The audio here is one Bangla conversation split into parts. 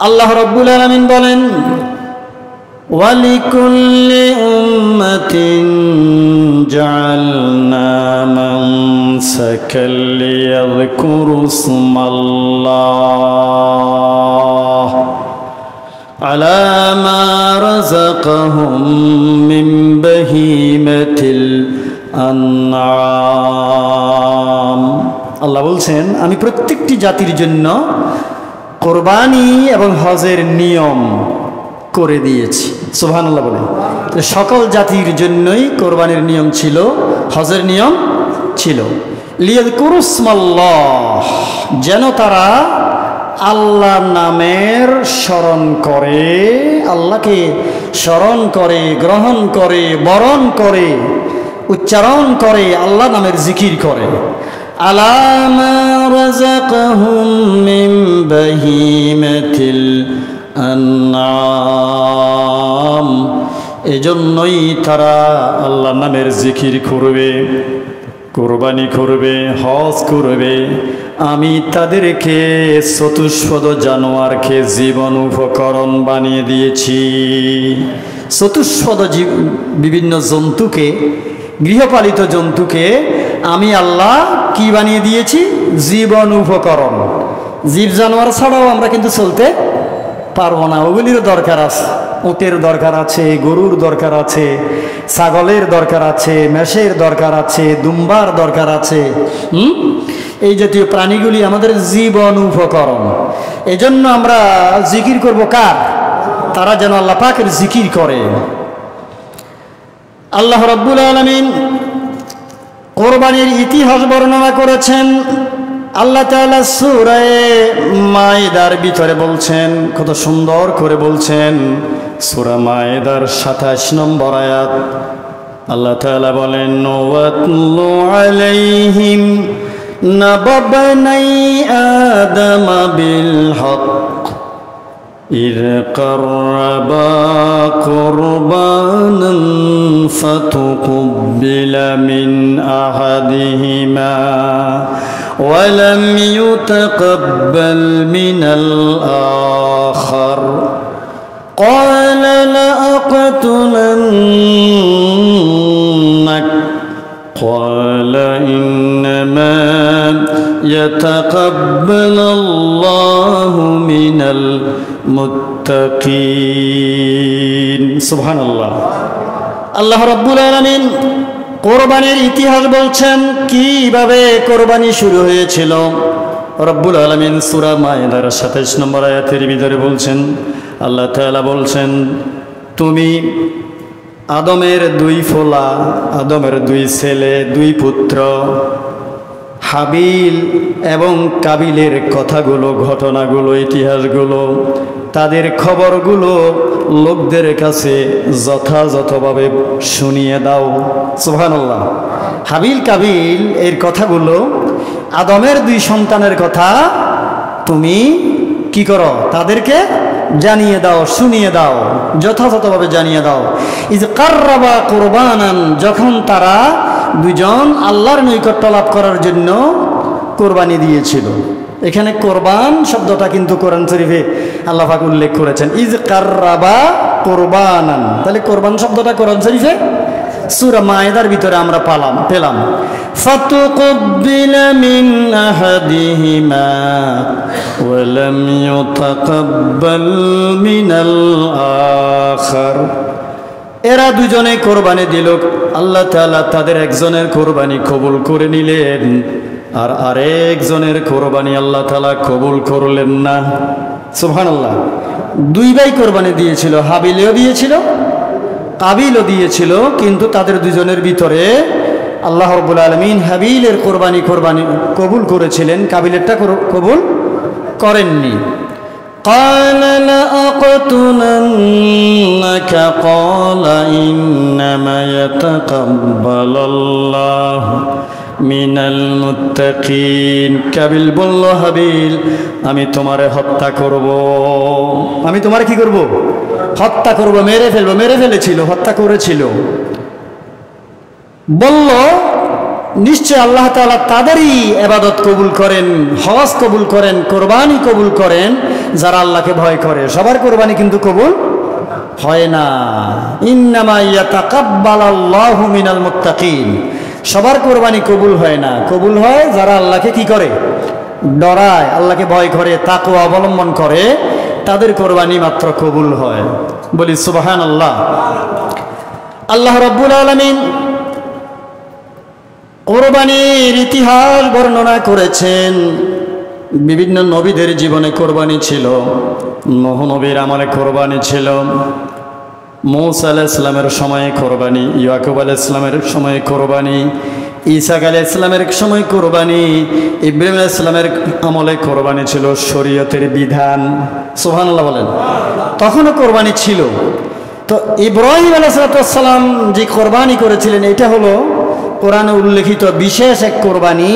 আল্লাহ রাব্বুল আলামিন বলেন, ওয়ালিকুল্লি উম্মাতিন জাআলনা মানসাকাল লিয়াযকুরু ইসমাল্লাহ আলা মা রাযাকাহুম মিন বাহিমাতিল আনআম। আল্লাহ বলছেন, আমি প্রত্যেকটি জাতির জন্য কোরবানি এবং হজের নিয়ম করে দিয়েছি। সুবহানাল্লাহ বলেন। সকল জাতির জন্যই কোরবানির নিয়ম ছিল, হজের নিয়ম ছিল। লিয়াযকুরু ইসমাল্লাহ, যেন তারা আল্লাহর নামের স্মরণ করে, আল্লাহকে স্মরণ করে, গ্রহণ করে, বরণ করে, উচ্চারণ করে, আল্লাহ নামের জিকির করে। আলা মা রাযাকাহুম মিন বাহিমাতিল আনআম, এজন্যই তারা আল্লাহ নামের জিকির করবে, কোরবানি করবে, হজ করবে। আমি তাদেরকে চতুষ্পদ জানোয়ারকে জীবন উপকরণ বানিয়ে দিয়েছি। চতুষ্পদ বিভিন্ন জন্তুকে, গৃহপালিত জন্তুকে আমি আল্লাহ কি বানিয়ে দিয়েছি? জীবন উপকরণ। জীব জানোয়ার ছাড়াও আমরা কিন্তু চলতে পারবো না, ওগুলিরও দরকার আছে। উটের দরকার আছে, গরুর দরকার আছে, ছাগলের দরকার আছে, মেষের দরকার আছে, দুম্বার দরকার আছে। এই জাতীয় প্রাণীগুলি আমাদের জীবন উপকরণ। এজন্য আমরা জিকির করব কার? তারা যেন আল্লাহ পাকের জিকির করে। আল্লাহ রাব্বুল আলামিন কোরবানির ইতিহাস বর্ণনা করেছেন। আল্লাহ তাআলা সূরা মাইদার ভিতরে বলছেন, কত সুন্দর করে বলছেন। সূরা মাইদার ২৭ নম্বর আয়াত আল্লাহ তাআলা বলেন, ওয়াতলু আলাইহিম নাবাবানাই আদামা বিল হক إذ قربا قربانا فتقبل من أحدهما ولم يتقبل من الآخر قال لأقتلنك قال إنما يتقبل الله من المتقين سبحان الله। আল্লাহ রাব্বুল আলামিন কোরবানির ইতিহাস বলছেন, কিভাবে কোরবানি শুরু হয়েছিল। রব্বুল আলামিন সূরা মাইদার ২৭ নম্বর আয়াতের ভিতরে বলছেন, আল্লাহ তাআলা বলছেন, তুমি আদমের দুই ফোলা, আদমের দুই ছেলে, দুই পুত্র হাবিল এবং কাবিলের কথাগুলো, ঘটনাগুলো, ইতিহাসগুলো, তাদের খবরগুলো লোকদের কাছে যথাযথভাবে শুনিয়ে দাও। সুবহানাল্লাহ। হাবিল কাবিল এর কথাগুলো, আদমের দুই সন্তানের কথা তুমি কি করো? তাদেরকে জানিয়ে দাও, শুনিয়ে দাও, যথাযথভাবে জানিয়ে দাও। ইজ কাররাবা কুরবানান, যখন তারা দুজন আল্লাহর নৈকট্য লাভ করার জন্য কোরবানি দিয়েছিল। এখানে কোরবান শব্দটা কিন্তু কোরআন শরীফে আল্লাহ পাক উল্লেখ করেছেন, ইজ কাররাবা কুরবানান। তাহলে কোরবান শব্দটা কোরআন শরীফে সূরা মাইদার ভিতরে আমরা পেলাম। ফাতুকুব্বিলা মিন আহাদিহিমা ওয়া লাম ইউতাকাব্বাল মিনাল আখার। এরা দুজনে কোরবানি দিল, আল্লাহ তাআলা তাদের একজনের কোরবানি কবুল করে নিলেন, আর আরেকজনের কোরবানি আল্লাহ তাআলা কবুল করলেন না। সুবহানাল্লাহ। দুই ভাই কোরবানি দিয়েছিল, হাবিলও দিয়েছিল, কাবিলও দিয়েছিল, কিন্তু তাদের দুজনের ভিতরে আল্লাহ রাব্বুল আলামিন হাবিলের কোরবানি কবুল করেছিলেন, কাবিলেরটা কবুল করেননি। قال لأقتلنك قال إنما يتقبل الله من المتقين। কাবিল বলল, হাবিল আমি তোমারে হত্যা করব। আমি তোমারে কি করব? হত্যা করব, মেরে ফেলেছিল, হত্যা করেছিল। বলল নিশ্চয় আল্লাহ তাআলা তাদেরই ইবাদত কবুল করেন, হজ কবুল করেন, কোরবানি কবুল করেন যারা আল্লাহকে ভয় করে। সবার কোরবানি কিন্তু কবুল হয় না। ইন্নামা ইয়াতাকাব্বালাল্লাহু মিনাল মুত্তাকিন, সবার কোরবানি কবুল হয় না। কবুল হয় যারা আল্লাহকে কি করে, ডরায়, আল্লাহকে ভয় করে, তাকওয়া অবলম্বন করে, তাদের কোরবানি মাত্র কবুল হয়। বলি সুবহানাল্লাহ। আল্লাহ রাব্বুল আলামিন কোরবানির ইতিহাস বর্ণনা করেছেন। বিভিন্ন নবীদের জীবনে কোরবানি ছিল। নূহ নবীর আমলে কোরবানি ছিল, মূসা আলাইহিস সালামের সময়ে কোরবানি, ইয়াকুব আলাইহিস সালামের সময়ে কোরবানি, ঈসা আলাইহিস সালামের সময় কোরবানি, ইব্রাহিম আলাইহিস সালামের আমলে কোরবানি ছিল শরীয়তের বিধান। সুবহানাল্লাহ বলেন। তখনও কোরবানি ছিল। তো ইব্রাহিম আলাইহিস সালাম যে কোরবানি করেছিলেন, এটা হলো কোরআনে উল্লেখিত বিশেষ এক কোরবানি,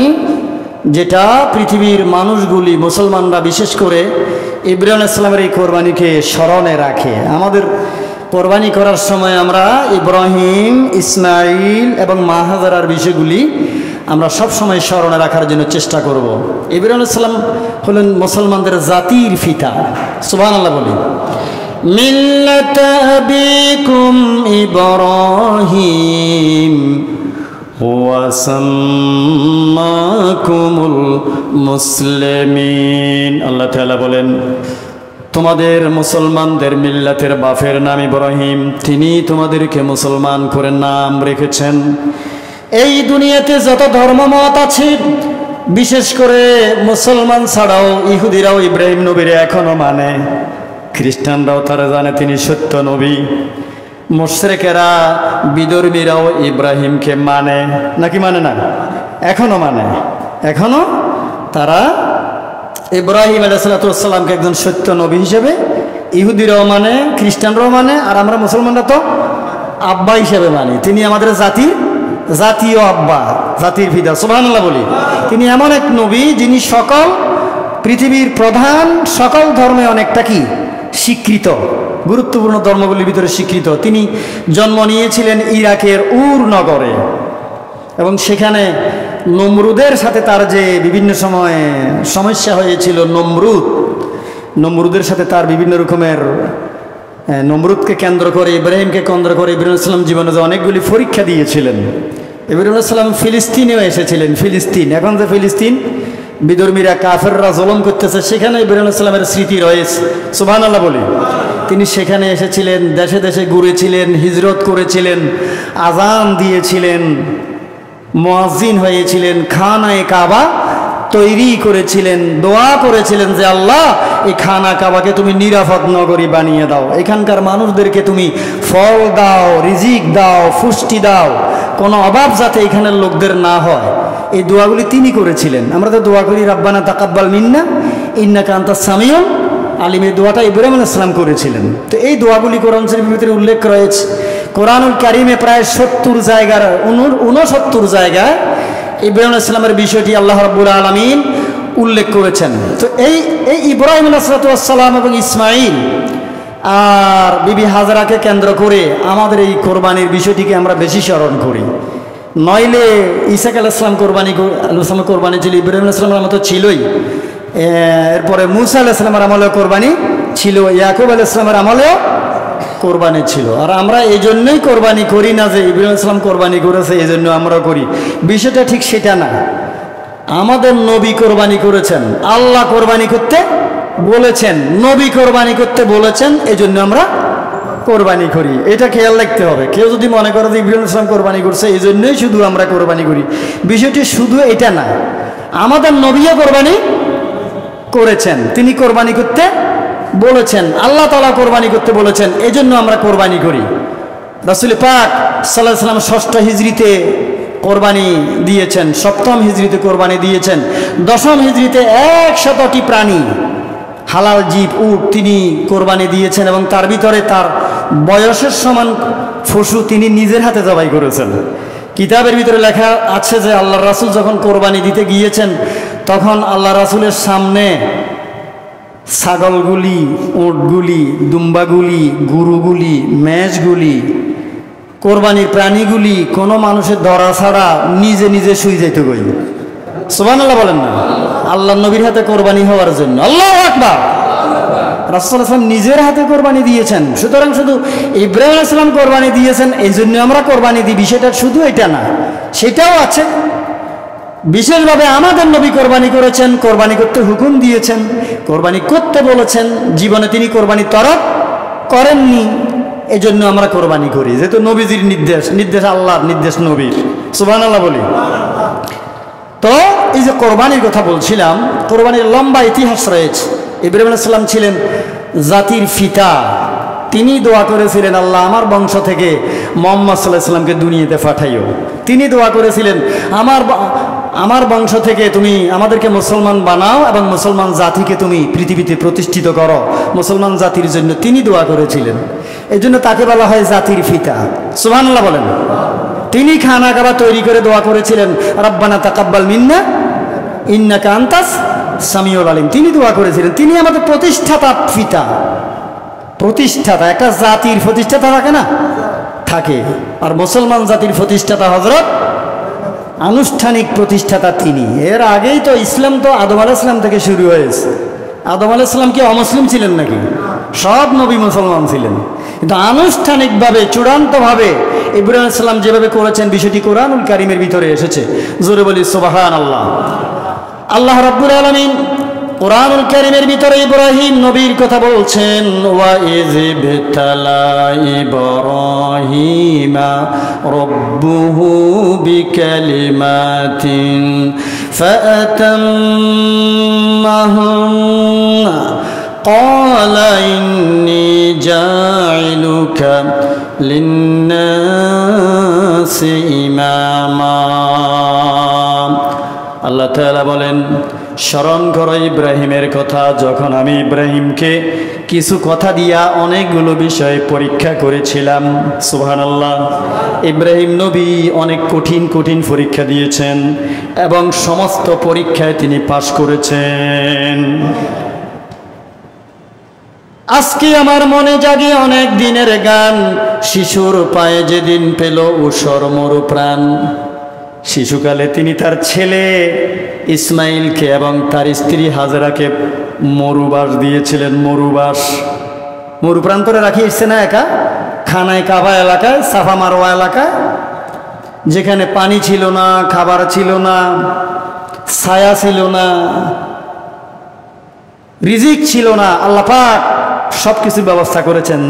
যেটা পৃথিবীর মানুষগুলি, মুসলমানরা বিশেষ করে ইব্রাহিম আলাইহিস সালামের এই কোরবানিকে স্মরণে রাখে। আমাদের কোরবানি করার সময় আমরা ইব্রাহিম, ইসমাইল এবং মা হাজারার বিষয়গুলি আমরা সব সময় স্মরণে রাখার জন্য চেষ্টা করব। ইব্রাহিম আলাইহিস সালাম হলেন মুসলমানদের জাতির পিতা। সুবহানাল্লাহ বলি। মিল্লাতা আবিকুম ইব্রাহিম ওয়া সাম্মাকুমুল মুসলিমিন। আল্লাহ তাআলা বলেন, তোমাদের মুসলমানদের মিল্লাতের বাপের নাম ইব্রাহিম, তিনি তোমাদেরকে মুসলমান করে নাম রেখেছেন। এই দুনিয়াতে যত ধর্মমত আছে, বিশেষ করে মুসলমান ছাড়াও ইহুদিরাও ইব্রাহিম নবীরে এখনো মানে, খ্রিস্টানরাও তারা জানে তিনি সত্য নবী, মুশরিকেরা বিধর্মীরাও ইব্রাহিমকে মানে, নাকি মানে না? এখনো মানে, এখনো তারা ইব্রাহিম আলাইহিস সালামকে একজন সত্য নবী হিসেবে ইহুদিরাও মানে, খ্রিস্টানরাও মানে, আর আমরা মুসলমানরা তো আব্বা হিসেবে মানি। তিনি আমাদের জাতীয় আব্বা, জাতির পিতা। সুবহানাল্লাহ বলি। তিনি এমন এক নবী যিনি সকল পৃথিবীর প্রধান সকল ধর্মে অনেকটা কি স্বীকৃত, গুরুত্বপূর্ণ ধর্মগুলির ভিতরে স্বীকৃত। তিনি জন্ম নিয়েছিলেন ইরাকের উর নগরে, এবং সেখানে নমরুদের সাথে তার যে বিভিন্ন সময়ে সমস্যা হয়েছিল, নমরুদের সাথে তার বিভিন্ন রকমের, নমরুদকে কেন্দ্র করে, ইব্রাহিমকে কেন্দ্র করে ইব্রাহিম আলাইহিস সালাম জীবনে যে অনেকগুলি পরীক্ষা দিয়েছিলেন। ইব্রাহিম আলাইহিস সালাম ফিলিস্তিনেও এসেছিলেন। ফিলিস্তিন, এখন যে ফিলিস্তিন বিধর্মীরা কাফেররা জুলুম করতেছে, সেখানে ইব্রাহিম আলাইহিস সালামের স্মৃতি রয়েছে। সুবহানাল্লাহ বলি। তিনি সেখানে এসেছিলেন, দেশে দেশে ঘুরেছিলেন, হিজরত করেছিলেন, আজান দিয়েছিলেন, মুয়াজ্জিন হয়েছিলেন, খানায়ে কাবা তৈরি করেছিলেন, দোয়া করেছিলেন যে আল্লাহ এই খানা কাবাকে তুমি নিরাপদ নগরী বানিয়ে দাও, এখানকার মানুষদেরকে তুমি ফল দাও, রিজিক দাও, পুষ্টি দাও, কোনো অভাব যাতে এখানের লোকদের না হয়। এই দোয়াগুলি তিনি করেছিলেন। আমরা তো দোয়া করি রাব্বানা তাকাব্বাল মিন্না ইন্নাকা আনতাস সামিউল আলিম, এই দোয়াটা ইব্রাহিম আলাইহিস সালাম করেছিলেন। তো এই দোয়াগুলি কোরআন শরীফের ভিতরে উল্লেখ রয়েছে। কোরআনুল কারিমে প্রায় 69 জায়গায় ইব্রাহিম আলাইহিস সালামের বিষয়টি আল্লাহ রাব্বুল আলামিন উল্লেখ করেছেন। তো এই ইব্রাহিম আলাইহিস সালাম এবং ইসমাইল আর বিবি হাজরাকে কেন্দ্র করে আমাদের এই কোরবানির বিষয়টিকে আমরা বেশি স্মরণ করি। নইলে ঈসা আলাইহিস সালাম কোরবানি ছিল, ইব্রাহিম আলাইহিস সালামের মতো ছিলই, এরপরে মূসা আলাইহিস সালামের আমলেও কোরবানি ছিল, ইয়াকুব আলাইহিস সালামের আমলেও কোরবানি ছিল। আর আমরা এই জন্যই কোরবানি করি না যে ইব্রাহিম আলাইহিস সালাম কোরবানি করেছে এই জন্য আমরা করি, বিষয়টা ঠিক সেটা না। আমাদের নবী কোরবানি করেছেন, আল্লাহ কোরবানি করতে বলেছেন, নবী কোরবানি করতে বলেছেন, এই জন্য আমরা কোরবানি করি। এটা খেয়াল রাখতে হবে। কেউ যদি মনে করে যে ইব্রাহিম আলাইহিস সালাম কোরবানি করছে এই জন্যই শুধু আমরা কোরবানি করি, বিষয়টি শুধু এটা না। আমাদের নবীও কোরবানি করেছেন, তিনি কোরবানি করতে বলেছেন, আল্লাহ তাআলা কোরবানি করতে বলেছেন, এই জন্য আমরা কোরবানি করি। রাসূল পাক সাল্লাল্লাহু আলাইহি ওয়াসাল্লাম 6ষ্ঠ হিজরিতে কোরবানি দিয়েছেন, 7ম হিজরিতে কোরবানি দিয়েছেন, 10ম হিজরিতে 100টি প্রাণী হালাল জীব উট তিনি কোরবানি দিয়েছেন, এবং তার ভিতরে তার বয়সের সমান পশু তিনি নিজের হাতে জবাই করেছেন। কিতাবের ভিতরে লেখা আছে যে আল্লাহ রাসূল যখন কোরবানি দিতে গিয়েছেন তখন আল্লাহ রাসূলের সামনে ছাগলগুলি, উটগুলি, দুম্বাগুলি, গরুগুলি, মেষগুলি, কোরবানির প্রাণীগুলি কোনো মানুষের ধরা ছাড়া নিজে নিজে শুই যাইতে কই, সুবহানাল্লাহ বলেন না, আল্লাহ নবীর হাতে কোরবানি হওয়ার জন্য। আল্লাহু আকবার। রাসূল সাল্লাল্লাহু আলাইহি ওয়াসাল্লাম নিজের হাতে কোরবানি দিয়েছেন। সুতরাং শুধু ইব্রাহিম আলাইহিস সালাম কোরবানি দিয়েছেন এই জন্য আমরা কোরবানি দিই, বিষয়টা শুধু এটা না, সেটাও আছে। বিশেষভাবে আমাদের নবী কোরবানি করেছেন, কোরবানি করতে হুকুম দিয়েছেন, কোরবানি করতে বলেছেন। জীবনে তিনি কোরবানি তরক করেননি, এজন্য আমরা কোরবানি করি, যেহেতু নবীজির নির্দেশ, নির্দেশ আল্লাহর, নির্দেশ নবীর। সুবহানাল্লাহ বলি। তো এই যে কোরবানির কথা বলছিলাম, কোরবানির লম্বা ইতিহাস রয়েছে। ইব্রাহিম আলাইহিস সালাম ছিলেন জাতির পিতা। তিনি দোয়া করেছিলেন, আল্লাহ আমার বংশ থেকে মুহাম্মদ সাল্লাল্লাহু আলাইহি সাল্লামকে দুনিয়াতে পাঠাইও। তিনি দোয়া করেছিলেন, আমার বংশ থেকে তুমি আমাদেরকে মুসলমান বানাও এবং মুসলমান জাতিকে তুমি পৃথিবীতে প্রতিষ্ঠিত করো, মুসলমান জাতির জন্য তিনি দোয়া করেছিলেন। এই জন্য তাকে বলা হয় জাতির পিতা। সুবহানাল্লাহ বলেন। তিনি খানা কাবা তৈরি করে দোয়া করেছিলেন, রব্বানা তাকাব্বাল মিন্না ইন্নাকা আনতাস সামিউল আলিম। তিনি দোয়া করেছিলেন, তিনি আমাদের প্রতিষ্ঠাতা পিতা। প্রতিষ্ঠাতা, একটা জাতির প্রতিষ্ঠাতা থাকে না, থাকে। আর মুসলমান জাতির প্রতিষ্ঠাতা হযরত, আনুষ্ঠানিক প্রতিষ্ঠাতা তিনি। এর আগেই তো ইসলাম তো আদম আলাইহিস সালাম থেকে শুরু হয়েছে। আদম আলাইহিস সালাম কি অমুসলিম ছিলেন নাকি? সব নবী মুসলমান ছিলেন, কিন্তু আনুষ্ঠানিকভাবে চূড়ান্তভাবে ইব্রাহিম আলাইহিস সালাম যেভাবে করেছেন, বিষয়টি কোরআনুল কারীমের ভিতরে এসেছে। জোরে বলি সুবহানাল্লাহ। আল্লাহ রাব্বুল আলামিন কোরআনুল কারীমের ভিতরে ইব্রাহিম নবীর কথা বলছেন, ওয়া ইযবিতালা ইব্রাহিমা রাব্বুহু বিকালিমাতিন ফাআতাম্মাহুন্না ক্বালা ইন্নী জা'iলুকা লিন্নাসি ইমামা। আল্লাহ তাআলা বলেন, স্মরণ করো ইব্রাহিমের কথা, যখন আমি ইব্রাহিমকে কিছু কথা দিয়া অনেকগুলো বিষয় পরীক্ষা করেছিলাম। সুবহানাল্লাহ। ইব্রাহিম নবী অনেক কঠিন কঠিন পরীক্ষা দিয়েছেন এবং সমস্ত পরীক্ষায় তিনি পাশ করেছেন। আজকে আমার মনে জাগে অনেক দিনের গান, শিশুর পায়ে যেদিন পেল ঊষর মরু প্রাণ। শিশুকালে তিনি তার ছেলে ইসমাইলকে এবং তার স্ত্রী হাজেরাকে মরুবাস দিয়েছিলেন। মরু প্রান্তরে রাখি এসছে না, একা খানায় কাবা এলাকায়, সাফা মারওয়া এলাকায়, যেখানে পানি ছিল না, খাবার ছিল না, ছায়া ছিল না, রিজিক ছিল না। আল্লাহ পাক সব কিছুর ব্যবস্থা করেছেন।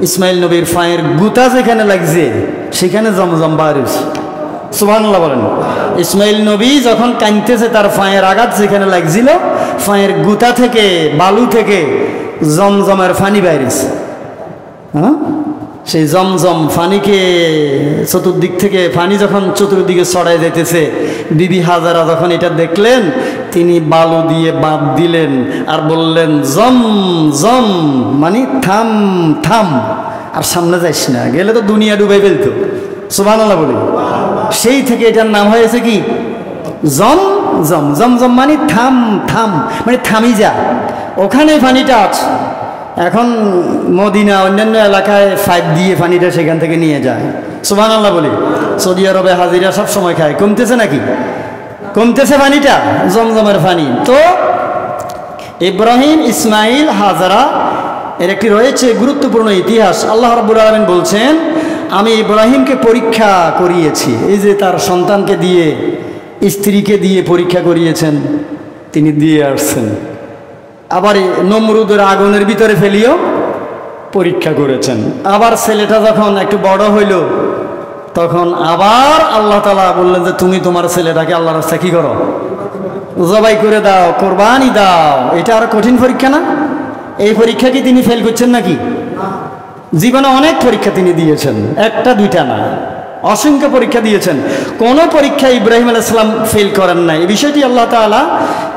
ইসমাইল নবীর ফাঁয়ের গুতা যেখানে লাগছে সেখানে জমজম বারিশ। সুবহানাল্লাহ বলেন। ইসমাইল নবী যখন কাঁদতেছে, তার ফাঁয়ের আঘাত যেখানে লাগছিল, ফাঁয়ের গুতা থেকে, বালু থেকে জমজমের ফানি বাইরেছে। হ্যাঁ, সেই জমজম ফানিকে চতুর্দিক থেকে, ফানি যখন চতুর্দিকে ছড়াই যেতেছে, বিবি হাজারা যখন এটা দেখলেন, তিনি বালু দিয়ে বাঁধ দিলেন আর বললেন, জম জম, মানে থাম থাম, আর সামনে যাইস না, গেলে তো দুনিয়া ডুবাই ফেলতো। সুবহানাল্লাহ বলি। সেই থেকে এটার নাম হয়েছে কি? জম জম। জমজম মানে থাম থাম, মানে থামি যা, ওখানে পানিটা আছে। এখন মদিনা অন্যান্য এলাকায় পাইপ দিয়ে পানিটা সেখান থেকে নিয়ে যায়। সুবহানাল্লাহ বলি। সৌদি আরবে হাজিরা সব সময় খায়। কমতেছে নাকি? কমতেছে পানিটা, জমজমের পানি। তো ইব্রাহিম, ইসমাইল, হাজারা এর একটি রয়েছে গুরুত্বপূর্ণ ইতিহাস। আল্লাহ রাব্বুল আলামিন বলছেন, আমি ইব্রাহিমকে পরীক্ষা করিয়েছি। এই যে তার সন্তানকে দিয়ে, স্ত্রীকে দিয়ে পরীক্ষা করিয়েছেন, তিনি দিয়ে আসছেন। আবার নমরুদের আগুনের ভিতরে ফেলিও পরীক্ষা করেছেন। আবার ছেলেটা যখন একটু বড় হইল, তখন আবার আল্লাহ তাআলা বললেন যে তুমি তোমার ছেলেটাকে আল্লাহর রাস্তায় কি করো? জবাই করে দাও, কোরবানি দাও। এটা আরো কঠিন পরীক্ষা না? এই পরীক্ষা কি তিনি ফেল করছেন নাকি? জীবনে অনেক পরীক্ষা তিনি দিয়েছেন, একটা দুইটা না, অসংখ্য পরীক্ষা দিয়েছেন। কোন পরীক্ষা ইব্রাহিম আলাইহিস সালাম ফেল করেন নাই। এই বিষয়টি আল্লাহ তাআলা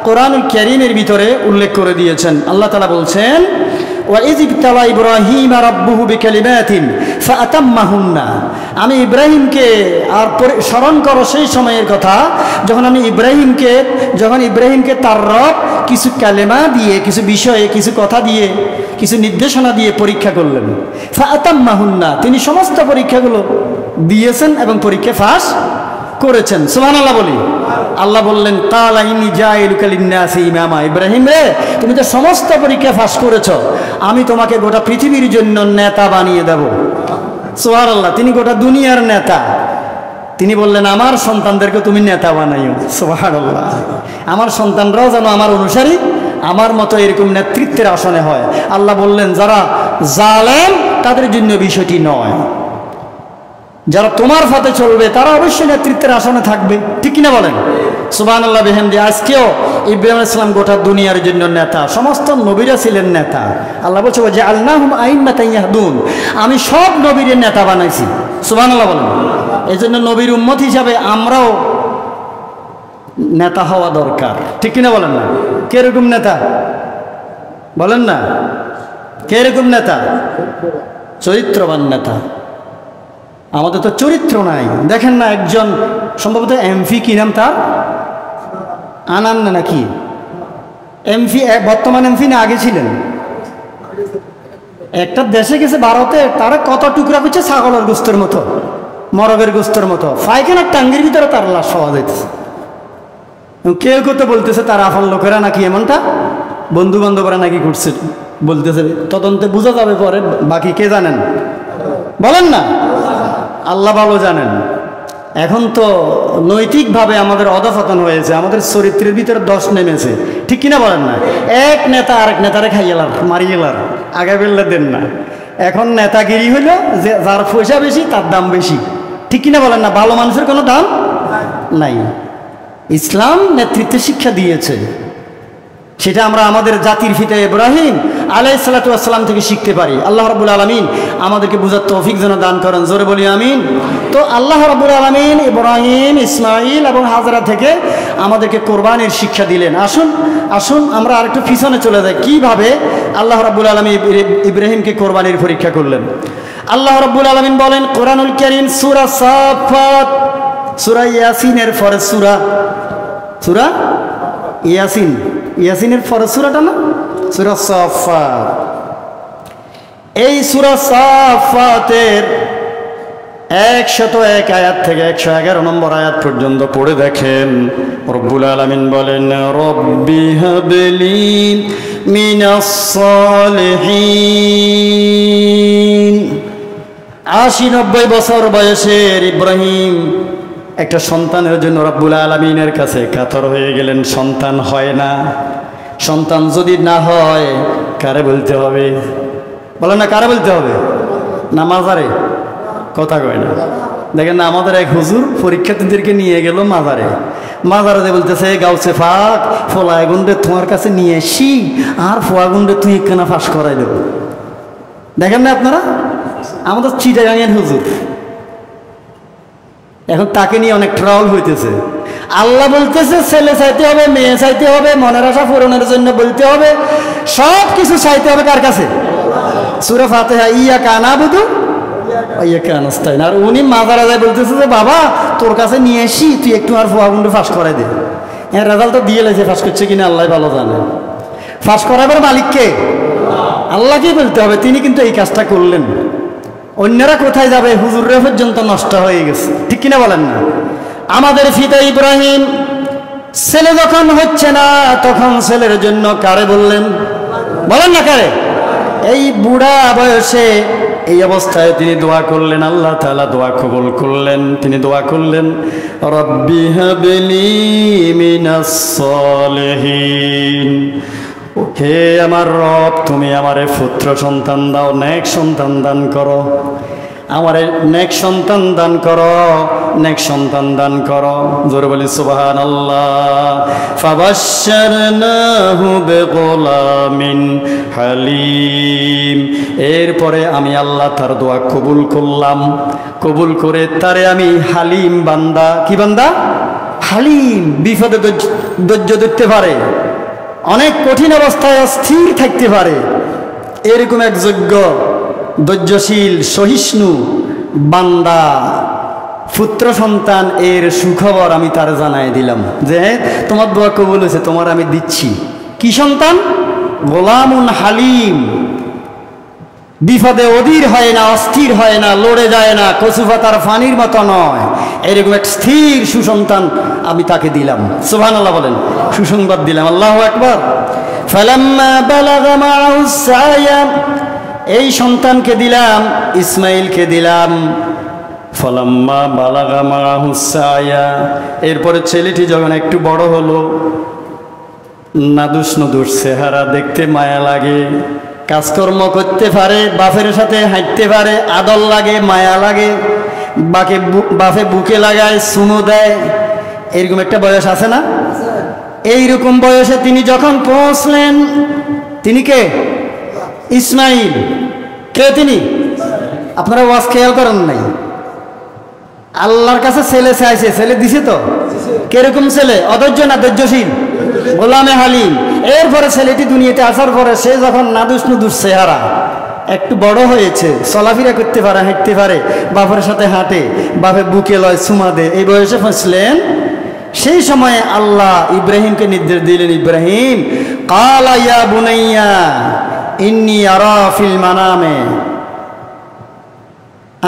কোরআনুল কারীমের ভিতরে উল্লেখ করে দিয়েছেন। আল্লাহ তাআলা বলছেন, ওয়া ইয ইবতালা ইব্রাহিম রাব্বুহু বিকালিমাতিন ফাআতাম্মাহুন্না। আমি ইব্রাহিমকে, আর স্মরণ করো সেই সময়ের কথা যখন ইব্রাহিমকে তার রব কিছু কালেমা দিয়ে, কিছু বিষয়ে, কিছু কথা দিয়ে, কিছু নির্দেশনা দিয়ে পরীক্ষা করলেন। ফাআতাম্মাহুন্না, তিনি সমস্ত পরীক্ষাগুলো দিয়েছেন এবং পরীক্ষা পাস করেছেন। সুবহানাল্লাহ বলি। আল্লাহ বললেন কালা ইন্নী জাইলুকা লিন্নাসি ইমামা, ইব্রাহিম রে তুমি তো সমস্ত পরীক্ষা পাস করেছো, আমি তোমাকে গোটা পৃথিবীর জন্য নেতা বানিয়ে দেব। সুবহানাল্লাহ, তিনি গোটা দুনিয়ার নেতা। তিনি বললেন আমার সন্তানদেরকে তুমি নেতা বানাইও। সুবহানাল্লাহ, আমার সন্তানরাও যেন আমার অনুসারী, আমার মতো এরকম নেতৃত্বের আসনে হয়। আল্লাহ বললেন যারা জালেম তাদের জন্য বিষয়টি নয়, যারা তোমার পথে চলবে তারা অবশ্যই নেতৃত্বের আসনে থাকবে, ঠিক কিনা বলেন? সুবহানাল্লাহ বিহামদি। আজকেও ইব্রাহিম আলাইহিস সালাম গোটা দুনিয়ার জন্য নেতা, সমস্ত নবীরা ছিলেন নেতা। আল্লাহ বলছে যে আল্লাহুম আইম্মাতান ইয়াহদুন, আমি সব নবীর নেতা বানাইছি। সুবহানাল্লাহ বলেন। এই জন্য নবীর উম্মত হিসাবে আমরাও নেতা হওয়া দরকার, ঠিক কিনা বলেন না? কিরকম নেতা বলেন না? কিরকম নেতা? চরিত্রবান নেতা। আমাদের তো চরিত্র নাই। দেখেন না, একজন সম্ভবত এমপি, কি নাম তার, আনান নাকি এমপি, বর্তমান এমপি না আগে ছিলেন, একটা দেশে গেছে ভারতে, তারা কত টুকরা করছে ছাগলের গোস্তের মতো, মরগের গোস্তের মতো, পায়খানার টাঙ্গির ভিতরে তার লাশ পাওয়া যাইতেছে। কেউ কেউ তো বলতেছে তার আফাল লোকেরা নাকি এমনটা, বন্ধু বান্ধবরা নাকি করছে, বলতেছে তদন্তে বোঝা যাবে পরে, বাকি কে জানেন বলেন না? আল্লাহ ভালো জানেন। এখন তো নৈতিকভাবে আমাদের অধঃপতন হয়েছে, আমাদের চরিত্রের ভিতরে দোষ নেমেছে, ঠিক কিনা বলেন না? এক নেতা আরেক নেতারে খাইয়েলার, মারিয়েলার, আগে বেললে দেন না। এখন নেতাগিরি হইল যে যার পয়সা বেশি তার দাম বেশি, ঠিক কিনা বলেন না? ভালো মানুষের কোনো দাম নাই। ইসলাম নেতৃত্বের শিক্ষা দিয়েছে, সেটা আমরা আমাদের জাতির পিতা ইব্রাহিম আলাইহিস সালাতু ওয়াস সালাম থেকে শিখতে পারি। আল্লাহ রাব্বুল আলামিন আমাদেরকে বুঝার তৌফিক যেন দান করেন, জোরে বলি আমিন। তো আল্লাহ রাব্বুল আলামিন ইব্রাহিম, ইসমাইল এবং হাজরা থেকে আমাদেরকে কোরবানির শিক্ষা দিলেন। আসুন আমরা আরেকটু পিছনে চলে যাই, কিভাবে আল্লাহ রাব্বুল আলামিন ইব্রাহিমকে কোরবানির পরীক্ষা করলেন। আল্লাহ রাব্বুল আলামিন বলেন কোরআনুল কারীম সূরা সাফাত, সূরা ইয়াসিনের পরের সূরা ইয়াসিন, ইয়াসিনের পরের সূরাটা না, সূরা সাফাত। এই সূরা সাফাতের 101 আয়াত থেকে 111 নম্বর আয়াত পর্যন্ত পড়ে দেখেন, রব্বুল আলামিন বলেন রব্বি হাবলি মিনাস সালিহিন। 80-90 বছর বয়সের ইব্রাহিম একটা সন্তানের জন্য রব্বুল আলামিনের কাছে কাতর হয়ে গেলেন। সন্তান হয় না, সন্তান যদি না হয় কারে বলতে হবে বলেন না? কারে বলতে হবে? না মাজারে? কথা কয় না। দেখেন না, আমাদের এক হুজুর পরীক্ষার্থীদেরকে নিয়ে গেল মাজারে বলতেছে গাউসে ফাঁক ফোলায় গুন্ডে তোমার কাছে নিয়ে এসি, আর ফোয়া গুন্ডে তুই একখানা ফাঁস করাই দেব। দেখেন না আপনারা, আমাদের চিটাগাঙের হুজুর, এখন তাকে নিয়ে অনেক ট্রল হইতেছে। আল্লাহ বলতেছে ছেলে চাইতে হবে, মেয়ে চাইতে হবে, মনের আশা পূরণের জন্য বলতে হবে, সব কিছু চাইতে হবে কার কাছে? সূরা ফাতিহা ইয়াকা নাবুদু ওয়া ইয়াকা নাস্তাইন। আর উনি মাজারে যায় বলতেছে যে বাবা তোর কাছে নিয়ে এসি, তুই একটু আর ফোয়া গুন্ডু ফাঁস করাই দে। হ্যাঁ, রেজাল্ট তো দিয়ে লেছে, ফাঁস করছে কিনা আল্লাহ ভালো জানে। ফাঁস করাবার মালিককে আল্লাহকেই বলতে হবে, তিনি কিন্তু এই কাজটা করলেন। অন্যরা কোথায় যাবে? হুজুররা পর্যন্ত নষ্ট হয়ে গেছে, ঠিক কিনা বলেন না? আমাদের পিতা ইব্রাহিম ছেলে যখন হচ্ছে না তখন ছেলের জন্য কারে বললেন বলেন না? কারে? এই বুড়া বয়সে এই অবস্থায় তিনি দোয়া করলেন, আল্লাহ তাআলা দোয়া কবুল করলেন। তিনি দোয়া করলেন রব্বি হাবলি মিনাস সালিহিন, হে আমার রব তুমি আমারে পুত্র সন্তান দাও, নেক সন্তান দান করো, আমারে নেক সন্তান দান করো, নেক সন্তান দান করো। জোরে বলি সুবহানাল্লাহ। ফাবাশশারনাহু বিগুলামিন হালিম। এরপরে আমি আল্লাহ তার দোয়া কবুল করলাম, কবুল করে তারে আমি হালিম বান্দা, কি বান্দা? হালিম, বিপদে ধৈর্য ধরতে পারে, অনেক কঠিন অবস্থায় স্থির থাকতে পারে, এরকম এক যোগ্য ধৈর্যশীল সহিষ্ণু বান্দা পুত্র সন্তান এর সুখবর আমি তার জানাই দিলাম যে তোমার দোয়া কবুল হয়েছে, তোমার আমি দিচ্ছি। কি সন্তান? গোলামুন হালিম। বিপদে অধীর হয় না, অস্থির হয় না, লড়ে যায় না, কচু পাতার পানির মতো নয়, এরকম এক স্থির সুসন্তান আমি তাকে দিলাম। সুবহানাল্লাহ বলেন, সুসংবাদ দিলাম। আল্লাহু আকবার। ফালাম্মা বালাগা মা'আহু সায়া, এই সন্তানকে দিলাম, ইসমাইলকে দিলাম। ফালাম্মা বালাগা মা'আহু সায়া, এরপরে ছেলেটি যখন একটু বড় হলো, নাদুস নদুস চেহারা, দেখতে মায়া লাগে, কাজকর্ম করতে পারে, বাপের সাথে হাঁটতে পারে, আদর লাগে, মায়া লাগে, বাপে বুকে লাগায়, চুমু দেয়, এরকম একটা বয়স আছে না? এইরকম বয়সে তিনি যখন পৌঁছলেন, তিনি কে? ইসমাইল। কে তিনি? আপনারা ওয়াজ খেয়াল করেন নাই? আল্লাহর কাছে ছেলে চাইছে, ছেলে দিছে তো? কিরকম ছেলে? অধৈর্য না ধৈর্যশীল? গোলামে হালিম। এরপরে ছেলেটি দুনিয়াতে আসার পরে সে যখন নাদুস নুদুস চেহারা, একটু বড় হয়েছে, চলাফেরা করতে পারে, হাঁটতে পারে, বাপের সাথে হাঁটে, বাপে বুকে লয়, চুমা দে, এই বয়সে ফসলেন। সেই সময়ে আল্লাহ ইব্রাহিমকে নির্দেশ দিলেন, ইব্রাহিম কালা ইয়া বুনাইয়া ইন্নী আরা ফিল মানামে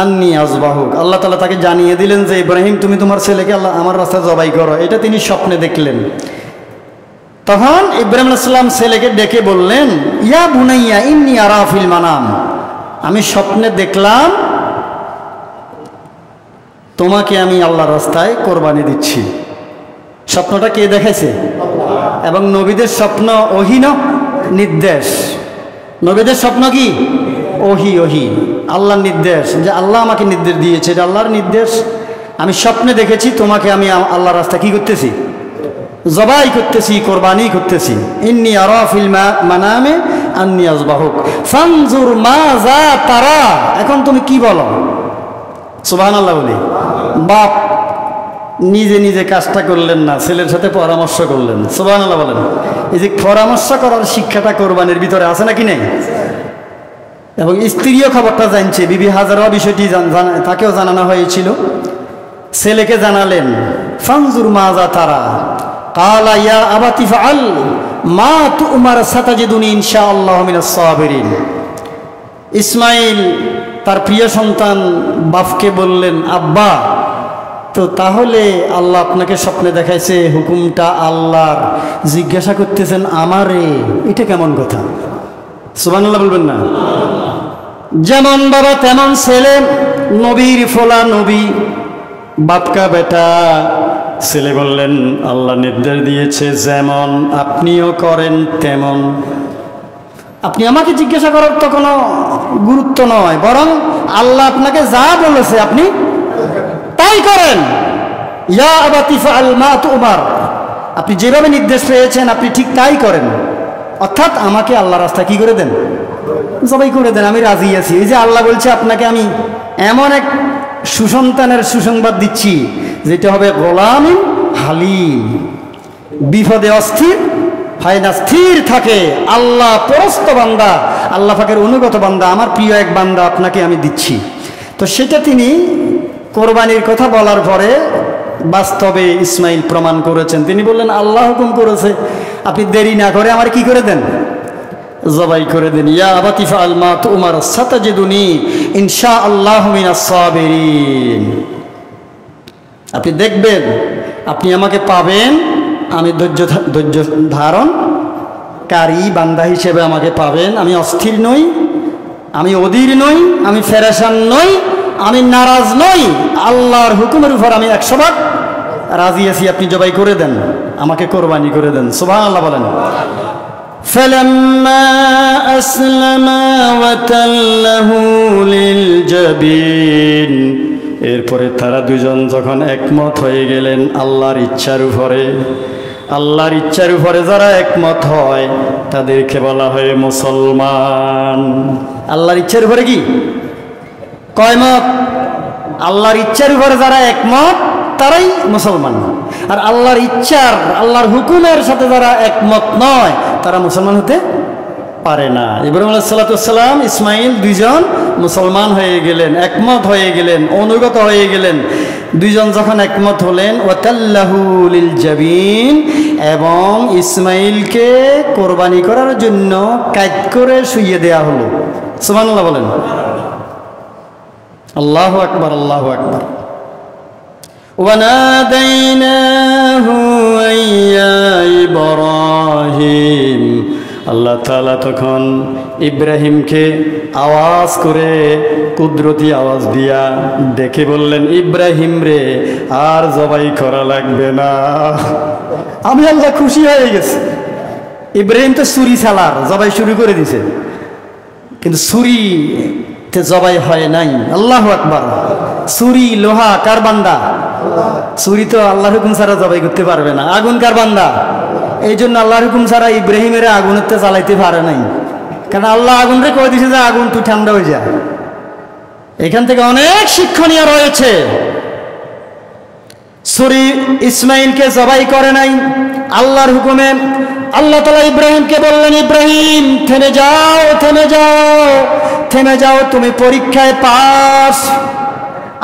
আন্নী আযবাহুক। আল্লাহ তাআলা তাকে জানিয়ে দিলেন যে ইব্রাহিম, তুমি তোমার ছেলেকে আল্লাহ আমার রাস্তায় জবাই করো। এটা তিনি স্বপ্নে দেখলেন। তখন ইব্রাহিম আলাইহিস সালাম ছেলেকে ডেকে বললেন, ইয়া বুনাইয়া ইন্নী আরা ফিল মানাম, আমি স্বপ্নে দেখলাম তোমাকে আমি আল্লাহর রাস্তায় কোরবানি দিচ্ছি। স্বপ্নটা কে দেখাইছে? এবং নবীদের স্বপ্ন ওহী না নির্দেশ? নবীদের স্বপ্ন কি? ওহী, ওহী, আল্লাহর নির্দেশ, যে আল্লাহ আমাকে নির্দেশ দিয়েছে, এটা আল্লাহর নির্দেশ। আমি স্বপ্নে দেখেছি তোমাকে আমি আল্লাহর রাস্তায় কি করতেছি? জবাই করতেছি, কোরবানি করতেছি। ইন্নী আরা ফিল মানামে আন্নী আযবাহুক ফানজুর মাযা তারা, এখন তুমি কি বলো? সুবহানাল্লাহ বলি। বাপ নিজে নিজে কাজটা করলেন না, ছেলের সাথে পরামর্শ করলেন। সুবহানাল্লাহ বলেন। এই যে পরামর্শ করার শিক্ষাটা কোরবানির ভিতরে আছে নাকি নেই? এবং স্ত্রীও খবরটা জানছে, বিবি হাজারা বিষয়টি তাকেও জানানো হয়েছিল। ছেলেকে জানালেন, ফানজুর মাযা তারা কালা ইয়া আবাতি ফাআল মা তু'মার সাতাজিদুনি ইনশাআল্লাহু মিনাস সাবিরিন। ইসমাইল তার প্রিয় সন্তান বাপকে বললেন, আব্বা, তো তাহলে আল্লাহ আপনাকে স্বপ্নে দেখাইছে, হুকুমটা আল্লাহর, জিজ্ঞাসা করতেছেন আমারে, এটা কেমন কথা? সুবহানাল্লাহ বলবেন না? যেমন বাবা তেমন ছেলে, নবীর ফোলা নবী, বাপকা বেটা। ছেলে বললেন, আল্লাহ নির্দেশ দিয়েছে যেমন, আপনিও করেন তেমন। আপনি আমাকে জিজ্ঞাসা করার তো কোনো গুরুত্ব নয়, বরং আল্লাহ আপনাকে যা বলেছে আপনি তাই করেন। ইয়া আবাতি ফাআল মা তু'মার, আপনি যেভাবে নির্দেশ পেয়েছেন আপনি ঠিক তাই করেন। অর্থাৎ আমাকে আল্লাহ রাস্তা কি করে দেন? জবাই করে দেন, আমি রাজি আছি। এই যে আল্লাহ বলছে আপনাকে আমি এমন এক সুসন্তানের সুসংবাদ দিচ্ছি যেটা হবে গোলামিন হালিম, বিপদে অস্থির হয় না, স্থির থাকে, আল্লাহ পরস্ত বান্দা, আল্লাহ পাকের অনুগত বান্দা, আমার প্রিয় এক বান্দা আপনাকে আমি দিচ্ছি। তো সেটা তিনি কোরবানির কথা বলার পরে বাস্তবে ইসমাইল প্রমাণ করেছেন। তিনি বললেন, আল্লাহ হুকুম করেছে, আপনি দেরি না করে আমার কি করে দেন? জবাই করে দেন। ইয়া আবাতি ফাআল মা তু'মার সাতাজিদুনি ইনশাআল্লাহু মিনাস সাবিরিন। আপনি দেখবেন, আপনি আমাকে পাবেন, আমি ধৈর্য ধারণকারী বান্দা হিসেবে আমাকে পাবেন। আমি অস্থির নই, আমি অধীর নই, আমি ফেরেশান নই, আমি নারাজ নই, আল্লাহর হুকুমের উপর আমি 100% রাজি আছি। আপনি জবাই করে দেন, আমাকে কোরবানি করে দেন। সুবহানাল্লাহ বলেন। ফালাম্মা আসলামা ওয়া তাল্লাহু লিল জাবিন, এরপরে তারা দুজন যখন একমত হয়ে গেলেন আল্লাহর ইচ্ছার উপরে, আল্লাহর ইচ্ছার উপরে যারা একমত হয় তাদেরকে বলা হয় মুসলমান। আল্লাহর ইচ্ছার উপরে কি কয় মত? আল্লাহর ইচ্ছার উপরে যারা একমত তারাই মুসলমান। আর আল্লাহর ইচ্ছার, আল্লাহর হুকুমের সাথে যারা একমত নয় তারা মুসলমান হতে পারে না। ইব্রাহিম আলাইহিস সালাতু ওয়াস সালাম, ইসমাইল দুইজন মুসলমান হয়ে গেলেন, একমত হয়ে গেলেন, অনুগত হয়ে গেলেন। দুইজন যখন একমত হলেন, ওয়াতাল্লাহু লিল জাবিন, এবং ইসমাইলকে কোরবানি করার জন্য কায়দ করে শুইয়ে দেয়া হলো। সুবহানাল্লাহ বলেন। আল্লাহু আকবার, আল্লাহু আকবার। ওয়ানাদাইনাহু ইয়া ইব্রাহিম, আল্লাহ তাআলা তখন ইব্রাহিমকে আওয়াজ করে কুদরতি আওয়াজ দিয়া ডেকে বললেন, ইব্রাহিম রে আর জবাই করা লাগবে না, আমি আল্লাহ খুশি হয়ে গেছি। ইব্রাহিম তো ছুরি চালার, জবাই শুরু করে দিছে, কিন্তু ছুরিতে জবাই হয় নাই। আল্লাহু আকবার। ছুরি লোহা কার বান্দা? ছুরি তো আল্লাহর হুকুম ছাড়া জবাই করতে পারবে না। আগুন কার বান্দা? এই জন্য আল্লাহর হুকুম ছাড়া ইব্রাহিমের আগুনেতে জ্বালাইতে পারে নাই, কারণ আল্লাহ আগুন রে কয়ে দিছে যে আগুন তুই ঠান্ডা হয়ে যা। এখান থেকে অনেক শিক্ষণীয় রয়েছে। ছুরি ইসমাইলকে জবাই করে নাই, আল্লাহর হুকুমে আল্লাহ তাআলা ইব্রাহিমকে বললেন, ইব্রাহিম থেমে যাও, থেমে যাও, থেমে যাও, তুমি পরীক্ষায় পাস।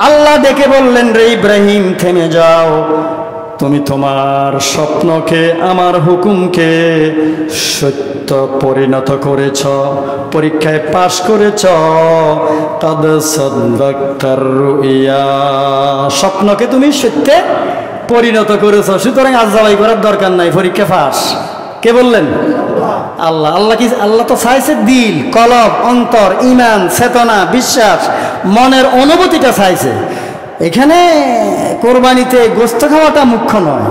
আল্লাহ ডেকে বললেন, রে ইব্রাহিম থেমে যাও, তুমি তোমার স্বপ্নকে আমার হুকুমকে সত্য পরিণত করেছ, পরীক্ষায় পাশ করেছ। কাদ সাদ্দাক্তার রুইয়া, স্বপ্নকে তুমি সত্যে পরিণত করেছ, সুতরাং আজ জবাই করার দরকার নাই, পরীক্ষা পাস। কে বললেন? আল্লাহ। আল্লাহ কি? আল্লাহ তো চাইছে দিল, কলব, অন্তর, ঈমান, চেতনা, বিশ্বাস, মনের অনুভূতিটা চাইছে। এখানে কোরবানিতে গোস্ত খাওয়াটা মুখ্য নয়।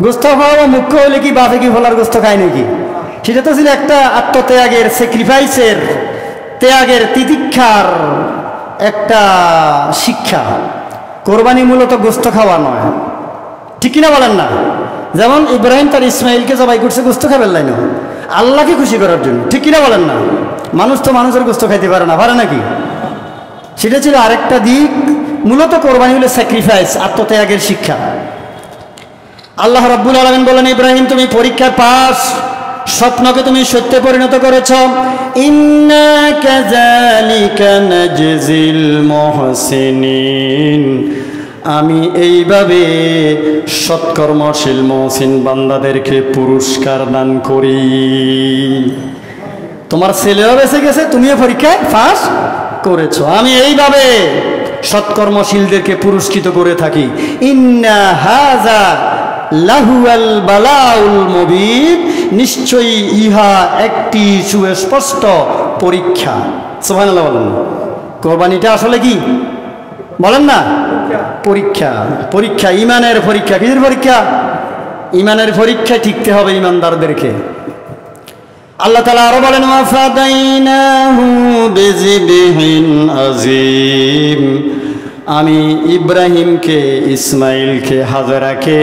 গোস্ত খাওয়া মুখ্য হলে কি বাপে কি ফলার গোস্ত খায় নাকি? সেটা তো ছিল একটা আত্মত্যাগের, স্যাক্রিফাইসের, ত্যাগের, তিতিক্ষার একটা শিক্ষা। কোরবানি মূলত গোস্ত খাওয়া নয়, ঠিক কিনা বলেন না? যেমন ইব্রাহিম তার ইসমাইলকে জবাই করছে গোস্ত খাবেন নাই না, আল্লাহকে খুশি করার জন্য, ঠিক কিনা বলেন না? মানুষ তো মানুষের গোস্ত খাইতে পারে না, পারে নাকি? সেটা ছিল আরেকটা দিক। মূলত কোরবানি হলো স্যাক্রিফাইস, আত্মত্যাগের শিক্ষা। আল্লাহ রাব্বুল আলামিন বলেন, ইব্রাহিম তুমি পরীক্ষায় পাস, স্বপ্নকে তুমি সত্যে পরিণত করেছ। ইন্না কাযালিকা নাজজিল মুহসিনিন, আমি এইভাবে সৎকর্মশীল মুহসিন বান্দাদেরকে পুরস্কার দান করি। তোমার ছেলেও বেঁচে গেছে, তুমিও পরীক্ষায় পাস করেছ, আমি এইভাবে সৎকর্মশীলদেরকে পুরস্কৃত করে থাকি। ইন্না হাযা লাহুয়াল বালাউল মুবিন, নিশ্চয়ই ইহা একটি সুস্পষ্ট পরীক্ষা। সুবহানাল্লাহ বলেন। কোরবানিটা আসলে কি বলেন না? পরীক্ষা। পরীক্ষা, ঈমানের পরীক্ষা। কিসের পরীক্ষা? ঈমানের পরীক্ষায় টিকতে হবে ঈমানদারদেরকে। আল্লাহ তাআলা আরো বলেন, ওয়াফাদাইনাহু বিযিবহিন আযীম, আমি ইব্রাহিমকে, ইসমাইলকে, হাজেরাকে,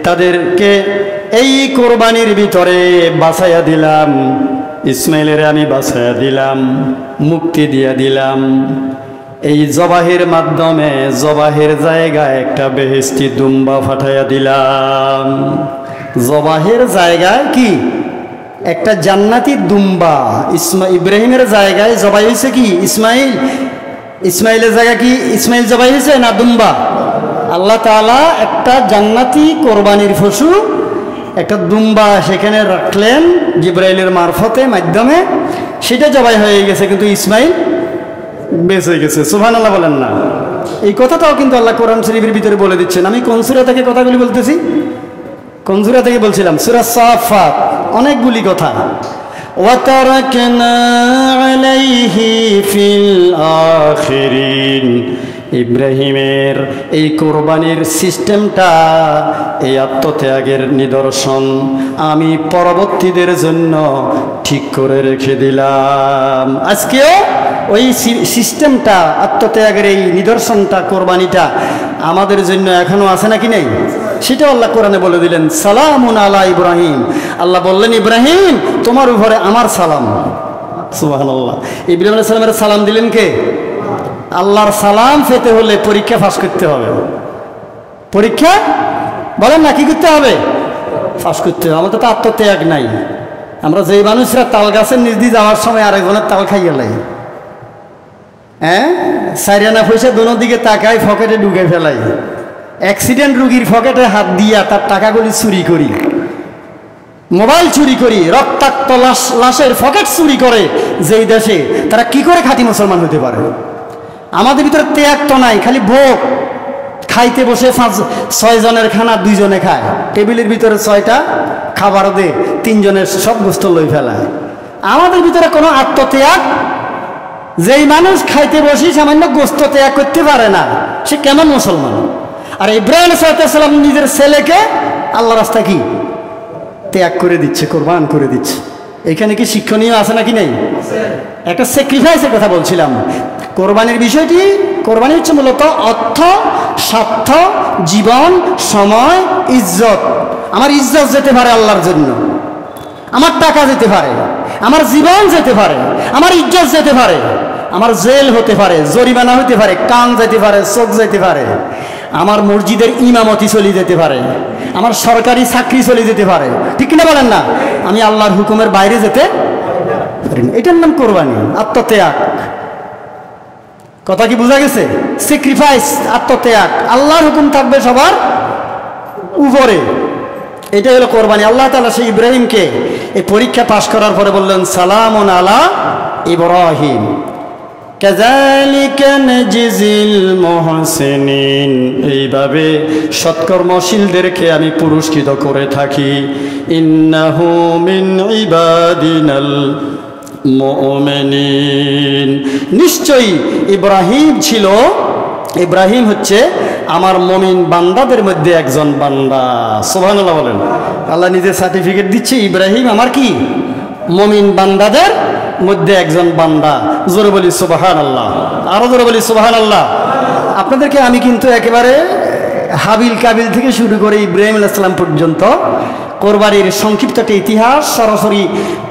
তাদেরকে এই কোরবানির ভিতরে বাছাইয়া দিলাম। ইসমাইলের আমি বাছাইয়া দিলাম, মুক্তি দিয়া দিলাম। এই জবাহের মাধ্যমে জবাহের জায়গায় একটা বেহেশতি দুম্বা ফাটাইয়া দিলাম। জবাহের জায়গায় কি? একটা জান্নাতি দুম্বা। ইব্রাহিমের জায়গায় জবাই হয়েছে কি? ইসমাইল। ইসমাইলের জায়গা কি? ইসমাইল জবাই হয়েছে না দুম্বা? আল্লাহ তাআলা একটা জান্নাতি কোরবানির পশু, একটা দুম্বা সেখানে রাখলেন জিবরাইলের মাধ্যমে, সেটা জবাই হয়ে গেছে, কিন্তু ইসমাইল বেঁচে গেছে। সুবহানাল্লাহ বলেন না? এই কথাটাও কিন্তু আল্লাহ কোরআন শরীফের ভিতরে বলে দিচ্ছেন। আমি কোন সূরা থেকে কথাগুলি বলতেছি? কোন সূরা থেকে বলছিলাম? সূরা সাফাত। অনেকগুলি কথা। ওয়াতারাকনা আলাইহি ফিল আখিরিন, ইব্রাহিমের এই কোরবানির সিস্টেমটা, এই আত্মত্যাগের নিদর্শন আমি পরবর্তীদের জন্য ঠিক করে রেখে দিলাম। আজকেও ওই সিস্টেমটা, আত্মত্যাগের এই নিদর্শনটা, কোরবানিটা আমাদের জন্য এখনো আছে নাকি নেই? সেটা আল্লাহ কোরআনে বলে দিলেন, সালামুন আলা ইব্রাহিম। আল্লাহ বললেন, ইব্রাহিম তোমার উপরে আমার সালাম। সুবহানাল্লাহ। ইব্রাহিম আলাইহিস সালামের সালাম দিলেন কে? আল্লাহর সালাম পেতে হলে পরীক্ষা পাস করতে হবে। পরীক্ষা বলেন না, কি করতে হবে? পাস করতে হবে। আমাদের তো আত্মত্যাগ নাই। আমরা যেই মানুষরা তাল গাছের নিচ দিয়ে যাওয়ার সময় আরেকজনের তাল খাইয়া লাই, হ্যাঁ, সাইরানা পয়সা দোনো দিকে তাকাই, পকেটে ঢুকে ফেলাই, অ্যাক্সিডেন্ট রুগীর পকেটে হাত দিয়া তার টাকাগুলি চুরি করি, মোবাইল চুরি করি, রক্তাক্ত লাশের পকেট চুরি করে যেই দেশে, তারা কি করে খাঁটি মুসলমান হতে পারে? আমাদের ভিতরে ত্যাগ তো নাই, খালি ভোগ। খাইতে বসে 5-6 জনের খানা 2 জনে খায়, টেবিলের ভিতরে 6টা খাবার দে, 3 জনের সব গোস্ত লই ফেলায়। আমাদের ভিতরে কোনো আত্মত্যাগ, যেই মানুষ খাইতে বসি সামান্য গোস্ত ত্যাগ করতে পারে না, সে কেমন মুসলমান? আর ইব্রাহিম আলাইহিস সালাম নিজের ছেলেকে আল্লাহ রাস্তায় কি ত্যাগ করে দিচ্ছে, কোরবান করে দিচ্ছে। এখানে কি শিক্ষণীয় আছে নাকি নেই? একটা স্যাক্রিফাইসের কথা বলছিলাম। কোরবানির বিষয়টি, কোরবানি হচ্ছে মূলত অর্থ, স্বার্থ, জীবন, সময়, ইজ্জত। আমার ইজ্জত যেতে পারে আল্লাহর জন্য, আমার টাকা যেতে পারে, আমার জীবন যেতে পারে, আমার ইজ্জত যেতে পারে, আমার জেল হতে পারে, জরিমানা হতে পারে, কান যেতে পারে, চোখ যেতে পারে, আমার মসজিদের ইমামতি চলে যেতে পারে, আমার সরকারি চাকরি চলে যেতে পারে, ঠিক কিনা বলেন না? আমি আল্লাহর হুকুমের বাইরে যেতে পারি না। এটার নাম কোরবানি, আত্মত্যাগ। কথা কি বোঝা গেছে? স্যাক্রিফাইস, আত্মত্যাগ। আল্লাহর হুকুম থাকবে সবার উপরে, এটা হলো কোরবানি। আল্লাহ তাআলা সেই ইব্রাহিমকে এই পরীক্ষা পাশ করার পরে বললেন, সালামুন আলা ইব্রাহিম কাযালিকা নাজিল মুহসিনিন। এইভাবে সৎকর্মশীলদেরকে আমি পুরস্কৃত করে থাকি। ইন্নাহু মিন ইবাদিনাল মুমিনিন। নিশ্চয়ই ইব্রাহিম হচ্ছে আমার মুমিন বান্দাদের মধ্যে একজন বান্দা। সুবহানাল্লাহ বলেন। আল্লাহ নিজে সার্টিফিকেট দিচ্ছে, ইব্রাহিম আমার কি মুমিন বান্দাদের মধ্যে একজন বান্দা। জোরে বলি সুবহানাল্লাহ, আরো জোরে বলি সুবহানাল্লাহ। আপনাদেরকে আমি কিন্তু একেবারে হাবিল কাবিল থেকে শুরু করে ইব্রাহিম আলাইহিস সালাম পর্যন্ত কোরবানির সংক্ষিপ্ত একটা ইতিহাস সরাসরি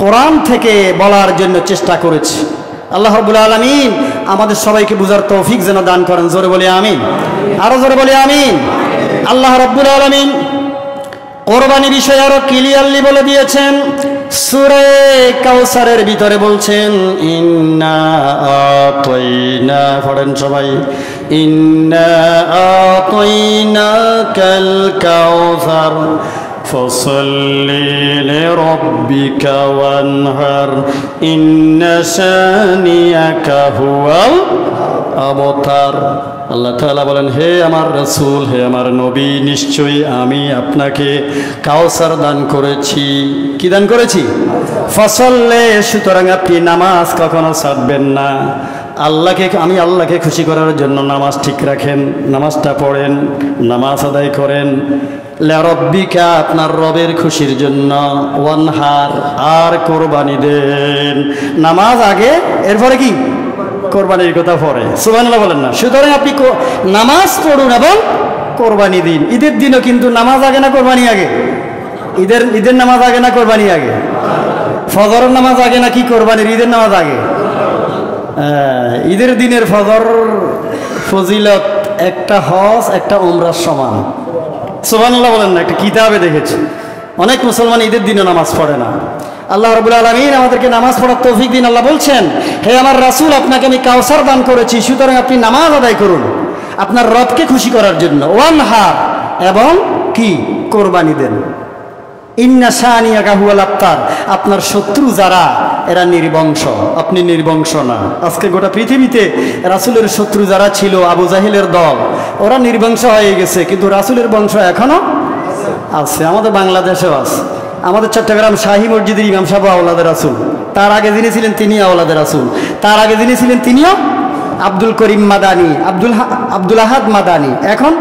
কোরআন থেকে বলার জন্য চেষ্টা করেছি। আল্লাহ রাব্বুল আলামিন আমাদের সবাইকে বুঝার তৌফিক যেন দান করেন। জোরে বলি আমিন, আরো জোরে বলি আমিন। আল্লাহ রাব্বুল আলামিন কোরবানি বিষয়ে আরো ক্লিয়ারলি বলে দিয়েছেন। সূরা কাউসারের ভিতরে বলছেন, ইন্না আতাইনা, পড়েন সবাই, ইন্না আতাইনাকাল কাউসার ফসল্লি লিরাব্বিকা ওয়ানহার ইন্না শানিয়াকা হুয়াল আবতার। আল্লাহ তাআলা বলেন, হে আমার রাসূল, হে আমার নবী, নিশ্চয়ই আমি আপনাকে কাউসার দান করেছি। কি দান করেছি? ফসল্লে, সুতরাং আপনি নামাজ কখনো ছাড়বেন না। আমি আল্লাহকে খুশি করার জন্য নামাজ ঠিক রাখেন, নামাজটা পড়েন, নামাজ আদায় করেন। লিরাব্বিকা, আপনার রবের খুশির জন্য। ওয়ানহার, আর কোরবানি দেন। নামাজ আগে, এরপরে কি কোরবানির কথা পড়ে। সুবহানাল্লাহ বলেন না? সুতরাং আপনি নামাজ পড়ুন এবং কোরবানি দিন। ঈদের দিনও কিন্তু নামাজ আগে না কোরবানি আগে? ঈদের নামাজ আগে না কোরবানি আগে? ফজরের নামাজ আগে নাকি কোরবানির ঈদের নামাজ আগে? ঈদের দিনের ফজর ফজিলত একটা হজ একটা উমরার সমান। সুবহানাল্লাহ বলেন না? একটা কিতাবে দেখেছি অনেক মুসলমান ঈদের দিনও নামাজ পড়ে না। আল্লাহ রাব্বুল আলামিন আমাদেরকে নামাজ পড়ার তৌফিক দিন। আল্লাহ বলছেন, হে আমার রাসূল, আপনাকে আমি কাউসার দান করেছি, সুতরাং আপনি নামাজ আদায় করুন আপনার রবকে খুশি করার জন্য। ওয়ানহার, এবং কি কোরবানি দেন। ইন্না শানিয়াকা হুয়াল আবতার, আপনার শত্রু যারা এরা নির্বংশ, আপনি নির্বংশ না। আজকে গোটা পৃথিবীতে রাসূলের শত্রু যারা ছিল, আবু জাহিলের দল, ওরা নির্বংশ হয়ে গেছে, কিন্তু রাসূলের বংশ এখনো আছে। আমাদের বাংলাদেশেও আছে। আমাদের চট্টগ্রাম শাহী মসজিদের ইমাম সাহেব আওলাদের রাসূল, তার আগে যিনি ছিলেন তিনি আওলাদের রাসূল, তার আগে যিনি ছিলেন তিনিও আব্দুল করিম মাদানী, আব্দুল আহাদ মাদানী, এখন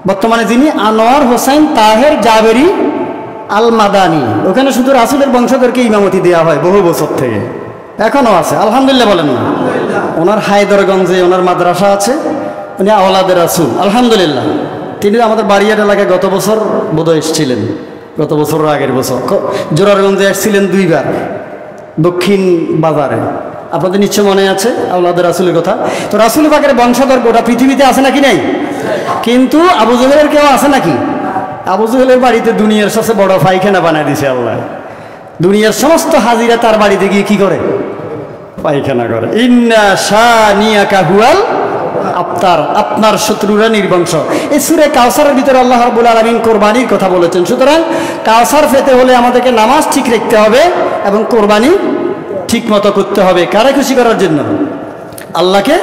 বর্তমানে যিনি আনোয়ার হোসেন তাহের জাবেরি আল মাদানী। ওখানে শুধু রাসূলের বংশধরকে ইমামতি দেওয়া হয় বহু বছর থেকে, এখনও আছে। আলহামদুলিল্লাহ বলেন না? ওনার হায়দরগঞ্জে ওনার মাদ্রাসা আছে, উনি আওলাদের রাসূল। আলহামদুলিল্লাহ। তিনি আমাদের বাড়িয়াট এলাকায় গত বছর বোধহয় এসেছিলেন, গত বছর আগের বছর জোরারগঞ্জে এসেছিলেন 2 বার, দক্ষিণ বাজারে। আপনাদের নিশ্চয় মনে আছে আওলাদের রাসূলের কথা। তো রাসূল পাকের বংশধর গোটা পৃথিবীতে আছে নাকি নেই? কিন্তু আবু জেহেলের কেউ আছে নাকি? আবু জেহেলের বাড়িতে দুনিয়ার সবচেয়ে বড় পায়খানা বানায় দিছে আল্লাহ। দুনিয়ার সমস্ত হাজিরা তার বাড়িতে গিয়ে কি করে? পায়খানা করে। ইন্না শানিয়াকা হুয়াল আপনার শত্রুরা নির্বংশ। এই সূরা কাউসারের ভিতরে আল্লাহ রাব্বুল আলামিন কোরবানির কথা বলেছেন। সুতরাং কাউসার পেতে হলে আমাদেরকে নামাজ ঠিক রাখতে হবে এবং কোরবানি ঠিক মতো করতে হবে। কারে খুশি করার জন্য? আল্লাহকে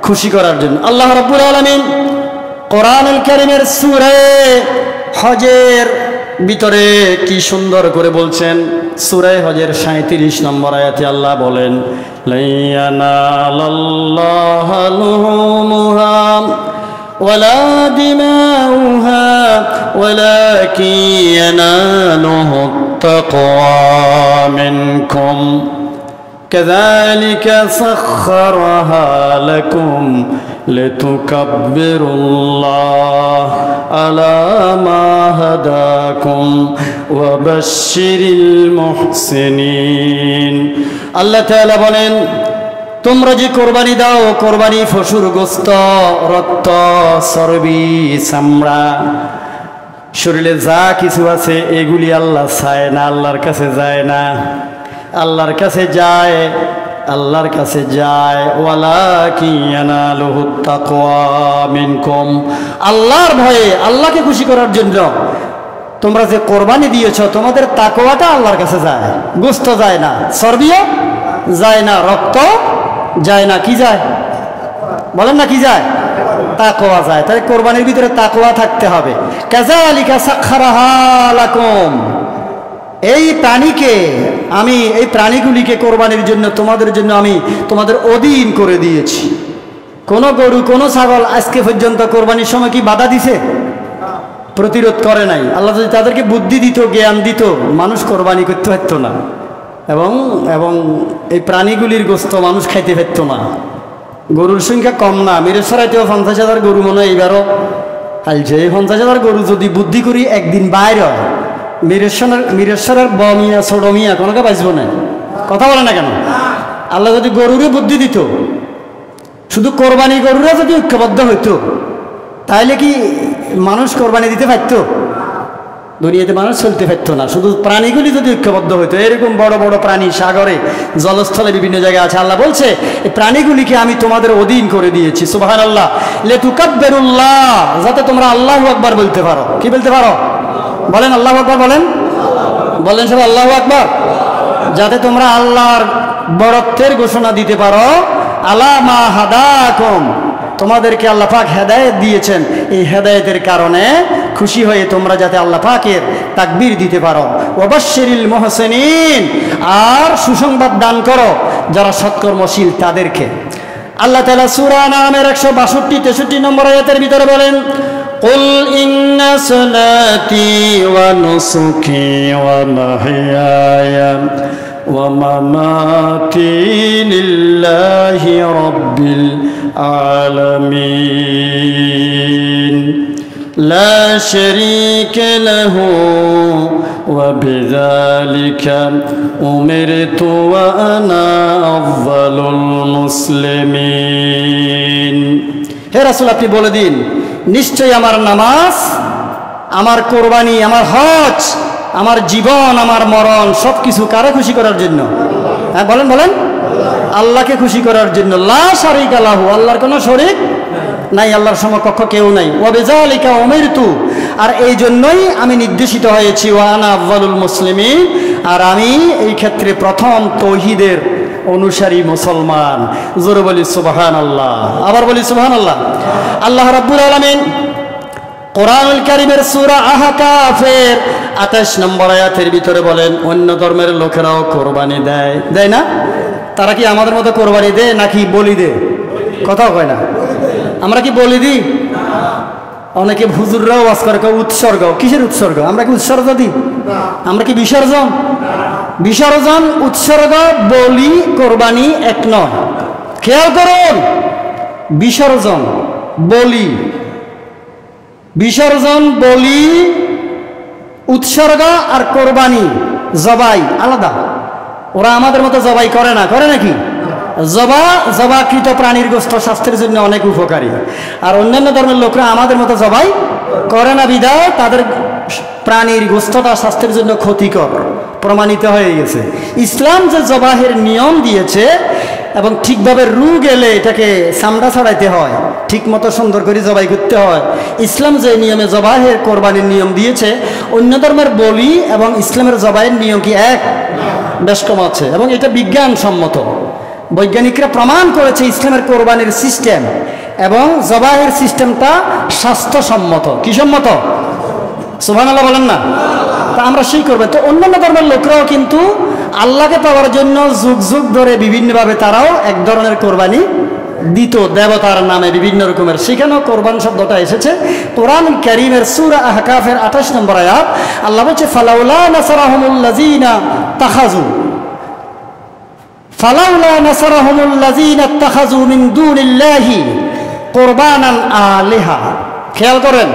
খুশি করার জন্য। আল্লাহ রাব্বুল আলামিন কোরআনুল কারীমের সূরা হজের ভিতরে কি সুন্দর করে বলছেন। সূরা হজের 37 নম্বর আয়াতে আল্লাহ বলেন, লাইয়ানালাল্লাহু লুহুমুহা ওয়ালা দিমাউহা ওয়ালাকিন ইয়ানালুহুত তাকওয়া মিনকুম كذلك سخرها لكم لتكبروا الله على ما هداكم وبشر المحسنين। আল্লাহ তাআলা বলেন, তোমরা যে কোরবানি দাও, কোরবানি পশুর গোশত, রক্ত, চর্বি, চামড়া, শরীরে যা কিছু আছে এগুলি আল্লাহ চায় না, আল্লাহর কাছে যায় না। আল্লাহর কাছে যায়, আল্লাহর কাছে যায় ওয়ালাকিন ইয়ানালুহুত তাকওয়া মিনকুম, আল্লাহর ভয়ে, আল্লাহকে খুশি করার জন্য তোমরা যে কোরবানি দিয়েছো তোমাদের তাকওয়াটা আল্লাহর কাছে যায়। গোশত যায় না, চর্বিও যায় না, রক্ত যায় না, কি যায় বলেন না, কি যায়? তাকওয়া যায়। তাই কোরবানির ভিতরে তাকওয়া থাকতে হবে। কাযালিকা সাখখারাহা লাকুম, এই প্রাণীকে আমি, এই প্রাণীগুলিকে কোরবানির জন্য তোমাদের জন্য আমি তোমাদের অধীন করে দিয়েছি। কোনো গরু, কোনো ছাগল আজকে পর্যন্ত কোরবানির সময় কি বাধা দিছে? প্রতিরোধ করে নাই। আল্লাহ যদি তাদেরকে বুদ্ধি দিত, জ্ঞান দিত, মানুষ কোরবানি করতে পারত না এবং এই প্রাণীগুলির গোশত মানুষ খাইতে পারত না। গরুর সংখ্যা কম না, মিরেশ্বরাইতেও 50,000 গরু মনে হয় এইবারও আইছে। এই 50,000 গরু যদি বুদ্ধি করি একদিন বাইর হয়, মিরেশ্বরের বমিয়া ছোড়মিয়া কোনোকে বাঁচব না। কথা বলে না কেন? আল্লাহ যদি গরুরে বুদ্ধি দিত, শুধু কোরবানি গরুরা যদি ঐক্যবদ্ধ হইতো, তাহলে কি মানুষ কোরবানি দিতে পারত? দুনিয়াতে মানুষ চলতে পারত না। শুধু প্রাণীগুলি যদি ঐক্যবদ্ধ হইতো, এরকম বড় বড় প্রাণী সাগরে, জলস্থলে, বিভিন্ন জায়গায় আছে। আল্লাহ বলছে এই প্রাণীগুলিকে আমি তোমাদের অধীন করে দিয়েছি। সুবহানাল্লাহ, লিতুকাব্বিরুল্লাহ, যাতে তোমরা আল্লাহু আকবার বলতে পারো। কি বলতে পারো? বলেন আল্লাহু আকবার, বলেন বলেন সব আল্লাহু আকবার। যাতে তোমরা আল্লাহর বড়ত্বের ঘোষণা দিতে পারো। আলা মা হাদাকুম, তোমাদেরকে আল্লাহ পাক হেদায়েত দিয়েছেন, এই হেদায়েতের কারণে খুশি হয়ে তোমরা যাতে আল্লাহ পাকের তাকবীর দিতে পারো। ওয়াবাশশিরিল মুহসিনিন, আর সুসংবাদ দান করো যারা সৎকর্মশীল তাদেরকে। আল্লাহ তাআলা সূরা নামের 162-63 নম্বর আয়াতের ভিতরে বলেন, قل إن صلاتي ونسكي ومحياي ومماتي لله رب العالمين لا شريك له وبذلك أمرت وأنا أفضل المسلمين। হে রাসূল, আপনি বলে দিন, নিশ্চয়ই আমার নামাজ, আমার কোরবানি, আমার হজ, আমার জীবন, আমার মরণ সব কিছু কারে খুশি করার জন্য? হ্যাঁ বলেন বলেন, আল্লাহকে খুশি করার জন্য। লা শারীকা লাহু, আল্লাহর কোনো শরীক নাই, আল্লাহর সমকক্ষ কেউ নাই। ওয়া বিযালিকা উমিরতু, আর এই জন্যই আমি নির্দেশিত হয়েছি। ওয়া আনা আফযালুল মুসলিমিন, আর আমি এই ক্ষেত্রে প্রথম তৌহিদের অনুসারী মুসলমান। জোরে বলি সুবহানাল্লাহ, আবার বলি সুবহানাল্লাহ। আল্লাহ রাব্বুল আলামিন কোরআনুল কারীমের সূরা আহকাফের 28 নম্বর আয়াতের ভিতরে বলেন, অন্য ধর্মের লোকেরাও কোরবানি দেয়, দেয় না? তারা কি আমাদের মতো কোরবানি দেয় নাকি বলি দেয়? কথাও কয় না। আমরা কি বলি দিই? অনেকে হুজুররাও ওয়াজ করে উৎসর্গ। কিসের উৎসর্গ? আমরা কি উৎসর্গ দিই? আমরা কি বিসর্জন? বিসর্জন, উৎসর্গ, বলি, কোরবানি এক নয়। খেয়াল করুন, বিসর্জন, বলি, বিসর্জন, বলি, উৎসর্গ আর কোরবানি, জবাই আলাদা। ওরা আমাদের মতো জবাই করে না, করে নাকি? জবাকৃত প্রাণীর গোশত স্বাস্থ্যের জন্য অনেক উপকারী, আর অন্যান্য ধর্মের লোকরা আমাদের মতো জবাই করে না, বিধায় তাদের প্রাণীর গোশতটা স্বাস্থ্যের জন্য ক্ষতিকর প্রমাণিত হয়ে গেছে। ইসলাম যে জবাহের নিয়ম দিয়েছে, এবং ঠিকভাবে রু গেলে এটাকে চামড়া ছাড়াইতে হয়, ঠিক মতো সুন্দর করে জবাই করতে হয়। ইসলাম যে নিয়মে জবাহের কোরবানির নিয়ম দিয়েছে, অন্য ধর্মের বলি এবং ইসলামের জবাইয়ের নিয়ম কি এক? বেশ কম আছে। এবং এটা বিজ্ঞানসম্মত, বৈজ্ঞানিকরা প্রমাণ করেছে ইসলামের কোরবানির সিস্টেম এবং জবাহের সিস্টেমটা স্বাস্থ্যসম্মত। কি সম্মত? সুবহানাল্লাহ বলেন না? তা আমরা সেই করবো। তো অন্যান্য ধর্মের লোকরাও কিন্তু আল্লাহকে পাওয়ার জন্য যুগ যুগ ধরে বিভিন্নভাবে তারাও এক ধরনের কোরবানি দিত, দেবতার নামে বিভিন্ন রকমের। সেখানেও কোরবান শব্দটা এসেছে কোরআন কারীমের সূরা আহকাফের 28 নম্বর আয়াত। আল্লাহ বলছে ফালাউলা নাসারাহুমুল্লাযীনা তাখাযু ফালাউলা নাসারাহুমুল্লাযীনা তাখাযু মিন দুনিল্লাহি কুরবানান আলিহা। খেয়াল করেন,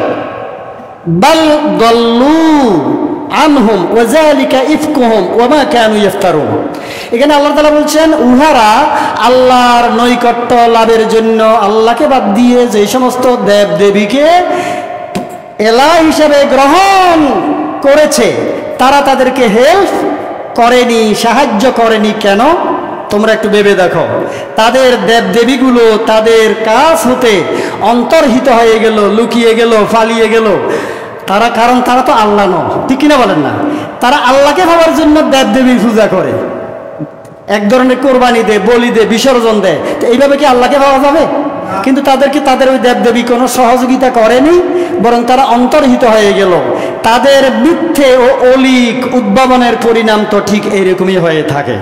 বাল দাল্লু আনহুম ওয়াযালিকা ইফকুহুম ওয়ামা কানু ইফতারুন। এখানে আল্লাহ তাআলা বলছেন উহারা আল্লাহর নৈকট্য লাভের জন্য আল্লাহকে বাদ দিয়ে যে সমস্ত দেব দেবীকে এলাহ হিসেবে গ্রহণ করেছে, তারা তাদেরকে হেল্প করেনি, সাহায্য করেনি। কেন? তোমরা একটু ভেবে দেখো, তাদের দেবদেবীগুলো তাদের কাছ হতে অন্তর্হিত হয়ে গেল, লুকিয়ে গেল, পালিয়ে গেল। তারা, কারণ তারা তো আল্লাহ নয়, ঠিক কিনা বলেন না? তারা আল্লাহকে ভাবার জন্য দেবদেবীর পূজা করে, এক ধরনের কোরবানি দেয়, বলি দেয়, বিসর্জন দেয়। তো এইভাবে কি আল্লাহকে ভাবা যাবে? কিন্তু তাদেরকে তাদের ওই দেবদেবী কোনো সহযোগিতা করেনি, বরং তারা অন্তর্হিত হয়ে গেল। তাদের মিথ্যে ও অলীক উদ্ভাবনের পরিণাম তো ঠিক এইরকমই হয়ে থাকে।